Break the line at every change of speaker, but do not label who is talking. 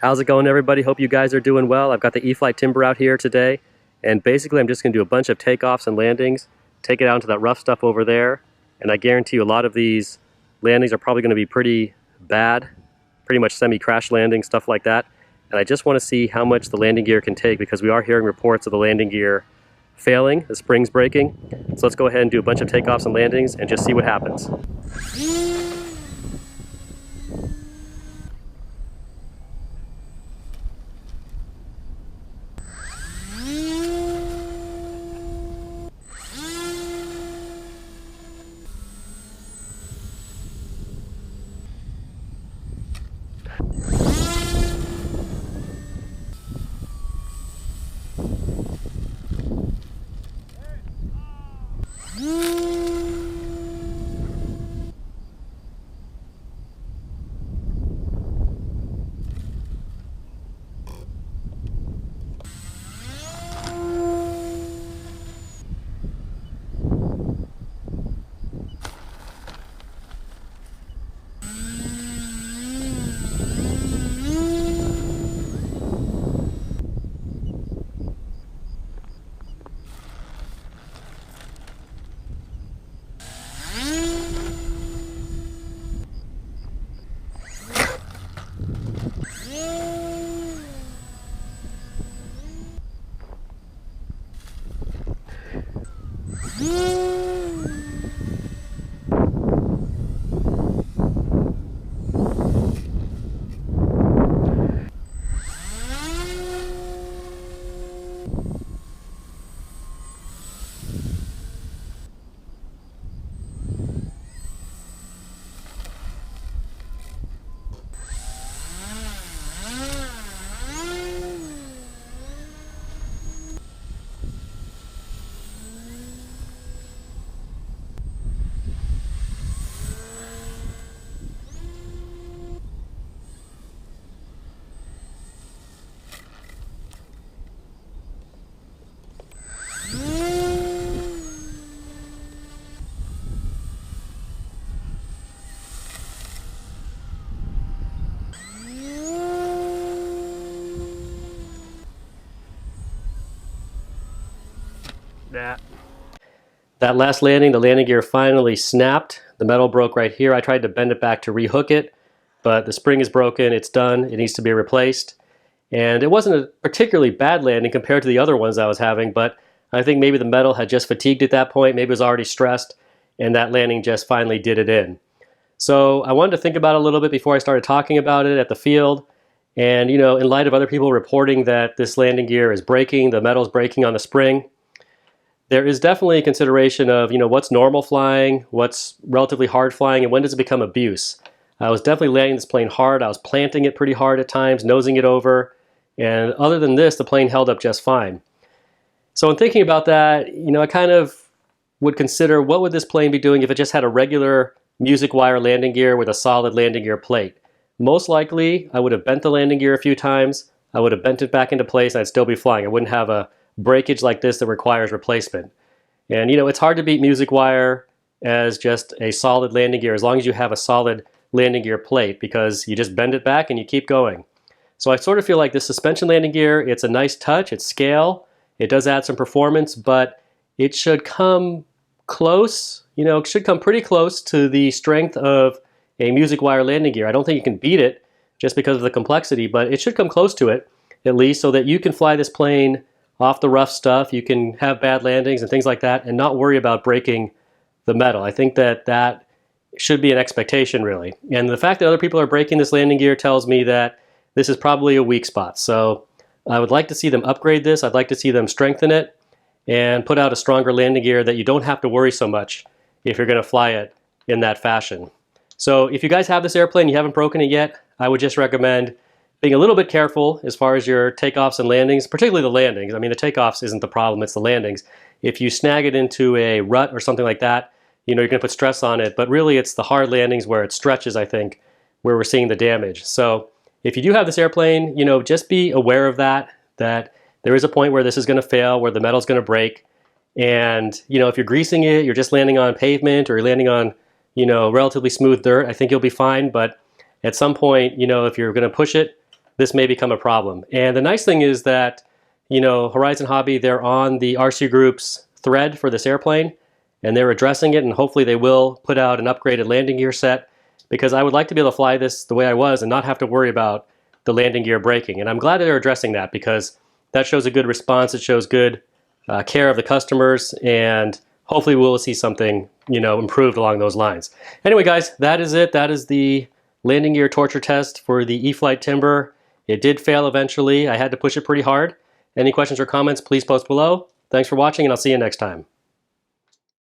How's it going, everybody? Hope you guys are doing well. I've got the E-flite timber out here today, and basically I'm just going to do a bunch of takeoffs and landings, take it out into that rough stuff over there, and I guarantee you a lot of these landings are probably going to be pretty bad, pretty much semi-crash landings, stuff like that. And I just want to see how much the landing gear can take, because we are hearing reports of the landing gear failing, the springs breaking. So let's go ahead and do a bunch of takeoffs and landings and just see what happens. That last landing, the landing gear finally snapped. The metal broke right here. I tried to bend it back to rehook it, but the spring is broken. It's done. It needs to be replaced. And it wasn't a particularly bad landing compared to the other ones I was having, but I think maybe the metal had just fatigued at that point. Maybe it was already stressed, and that landing just finally did it in. So I wanted to think about it a little bit before I started talking about it at the field. And, you know, in light of other people reporting that this landing gear is breaking, the metal's breaking on the spring, there is definitely a consideration of, you know, what's normal flying, what's relatively hard flying, and when does it become abuse. I was definitely landing this plane hard. I was planting it pretty hard at times, nosing it over, and other than this, the plane held up just fine. So in thinking about that, you know, I kind of would consider what would this plane be doing if it just had a regular music wire landing gear with a solid landing gear plate. Most likely, I would have bent the landing gear a few times, I would have bent it back into place, and I'd still be flying. I wouldn't have a breakage like this that requires replacement. And you know, it's hard to beat music wire as just a solid landing gear as long as you have a solid landing gear plate, because you just bend it back and you keep going. So I sort of feel like this suspension landing gear, it's a nice touch, it's scale, it does add some performance, but it should come close, you know, it should come pretty close to the strength of a music wire landing gear. I don't think you can beat it just because of the complexity, but it should come close to it at least, so that you can fly this plane off the rough stuff, you can have bad landings and things like that and not worry about breaking the metal. I think that that should be an expectation, really. And the fact that other people are breaking this landing gear tells me that this is probably a weak spot. So I would like to see them upgrade this. I'd like to see them strengthen it and put out a stronger landing gear that you don't have to worry so much if you're going to fly it in that fashion. So if you guys have this airplane and you haven't broken it yet, I would just recommend being a little bit careful as far as your takeoffs and landings, particularly the landings. I mean, the takeoffs isn't the problem, it's the landings. If you snag it into a rut or something like that, you know, you're going to put stress on it, but really it's the hard landings where it stretches, I think, where we're seeing the damage. So if you do have this airplane, you know, just be aware of that there is a point where this is going to fail, where the metal's going to break. And, you know, if you're greasing it, you're just landing on pavement, or you're landing on, you know, relatively smooth dirt, I think you'll be fine. But at some point, you know, if you're going to push it this may become a problem. And the nice thing is that, you know, Horizon Hobby, they're on the RC Group's thread for this airplane, and they're addressing it, and hopefully they will put out an upgraded landing gear set, because I would like to be able to fly this the way I was and not have to worry about the landing gear breaking. And I'm glad that they're addressing that, because that shows a good response. It shows good care of the customers, and hopefully we'll see something, you know, improved along those lines. Anyway, guys, that is it. That is the landing gear torture test for the E-flite Timber. It did fail eventually. I had to push it pretty hard. Any questions or comments, please post below. Thanks for watching, and I'll see you next time.